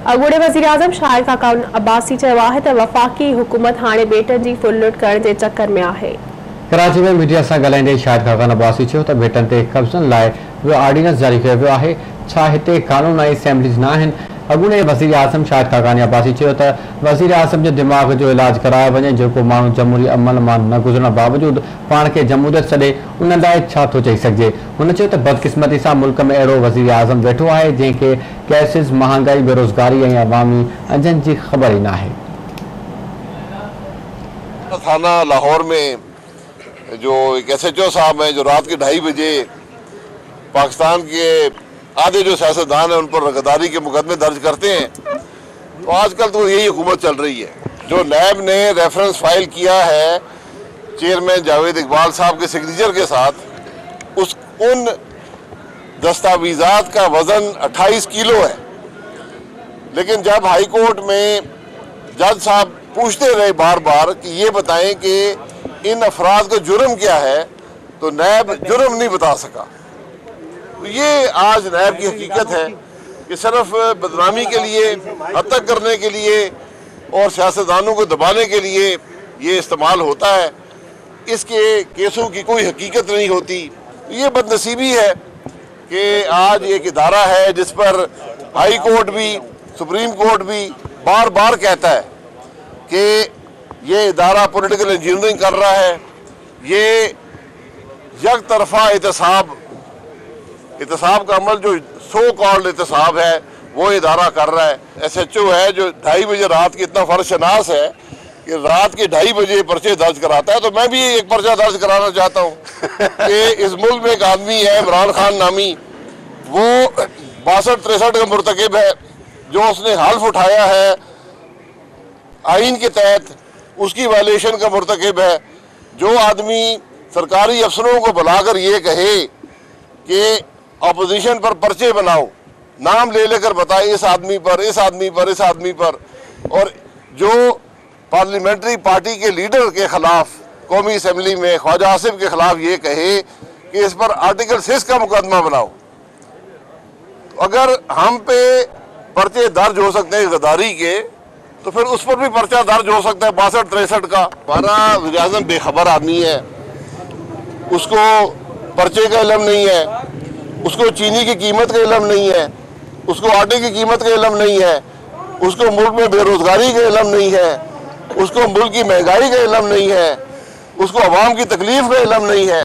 अॻूणे वज़ीर-आज़म शाहिद खाकान अब्बासी चयो आहे त वफ़ाक़ी हुकूमत हाणे बेटनि जी फुल लुट करण जे चक्कर में आहे। कराची में मीडिया सां ॻाल्हाईंदे शाहिद खाकान अब्बासी चयो त बेटनि ते कब्ज़नि लाइ वियो ऑर्डिनेंस जारी कयो वियो आहे। छा हिते कानून ऐं असेंबलीज़ न आहिनि? अॻूणे वज़ीर-आज़म शाहिद खाकान अब्बासी चयो त वज़ीर-आज़म जे दिमाग़ जो इलाज करायो वञे। जेको माण्हू जमहूरी अमल मां न गुज़रण बावजूदि पाण खे जमहूरियत सॾे, उन लाइ छा थो चई सघिजे? हुन चयो त बदकिस्मती सां मुल्क में अहिड़ो वज़ीर-आज़म वेठो आहे जंहिंखे कैसिस, महांगाई, बेरोज़गारी ऐं अवामी अंजनि जी ख़बर ई न आहे। थाना लाहौर में जो एक SHO साहब हैं जो रात के 2:30 बजे पाकिस्तान के आधे जो सियासतदान हैं उन पर रंगदारी के मुकदमे दर्ज करते हैं, तो आजकल तो यही हुकूमत चल रही है। जो नैब ने रेफरेंस फाइल किया है चेयरमैन जावेद इकबाल साहब के सिग्नेचर के साथ, उन दस्तावेजात का वजन 28 किलो है। लेकिन जब हाई कोर्ट में जज साहब पूछते रहे बार बार कि ये बताएं कि इन अफराद का जुर्म क्या है, तो नैब जुर्म नहीं बता सका। तो ये आज नैब की हकीकत है कि सिर्फ बदनामी के लिए, हत्या करने के लिए और सियासतदानों को दबाने के लिए ये इस्तेमाल होता है। इसके केसों की कोई हकीकत नहीं होती। ये बदनसीबी है कि आज एक इदारा है जिस पर हाई कोर्ट भी, सुप्रीम कोर्ट भी बार बार कहता है कि ये इदारा पॉलिटिकल इंजीनियरिंग कर रहा है, ये एक तरफा एहतसाब का अमल जो सो कॉल्ड एहतसाब है वो इदारा कर रहा है। SHO है जो 2:30 बजे रात की इतना फर्शनास है कि रात के 2:30 बजे पर्चे दर्ज कराता है। तो मैं भी एक पर्चा दर्ज कराना चाहता हूँ कि इस मुल्क में एक आदमी है इमरान खान नामी, वो 62-63 का मुर्तकिब है, जो उसने हल्फ उठाया है आइन के तहत, उसकी वायलेशन का मुर्तकिब है। जो आदमी सरकारी अफसरों को बुलाकर ये कहे कि अपोजिशन पर पर्चे बनाओ, नाम ले लेकर बताए इस आदमी पर, इस आदमी पर, इस आदमी पर, और जो पार्लियामेंट्री पार्टी के लीडर के खिलाफ कौमी असेंबली में ख्वाजा आसिफ के खिलाफ ये कहे कि इस पर आर्टिकल 6 का मुकदमा बनाओ। तो अगर हम पे पर्चे दर्ज हो सकते हैं गद्दारी के, तो फिर उस पर भी पर्चा दर्ज हो सकता है 62-63 का। हमारा वज़ीर-ए-आज़म बेखबर आदमी है, उसको पर्चे का इल्म नहीं है, उसको चीनी की कीमत का इल्म नहीं है, उसको आटे की कीमत का इल्म नहीं है, उसको मुल्क में बेरोजगारी का इल्म नहीं है, उसको मुल्क की महंगाई का इल्म नहीं है, उसको अवाम की तकलीफ का इल्म नहीं है।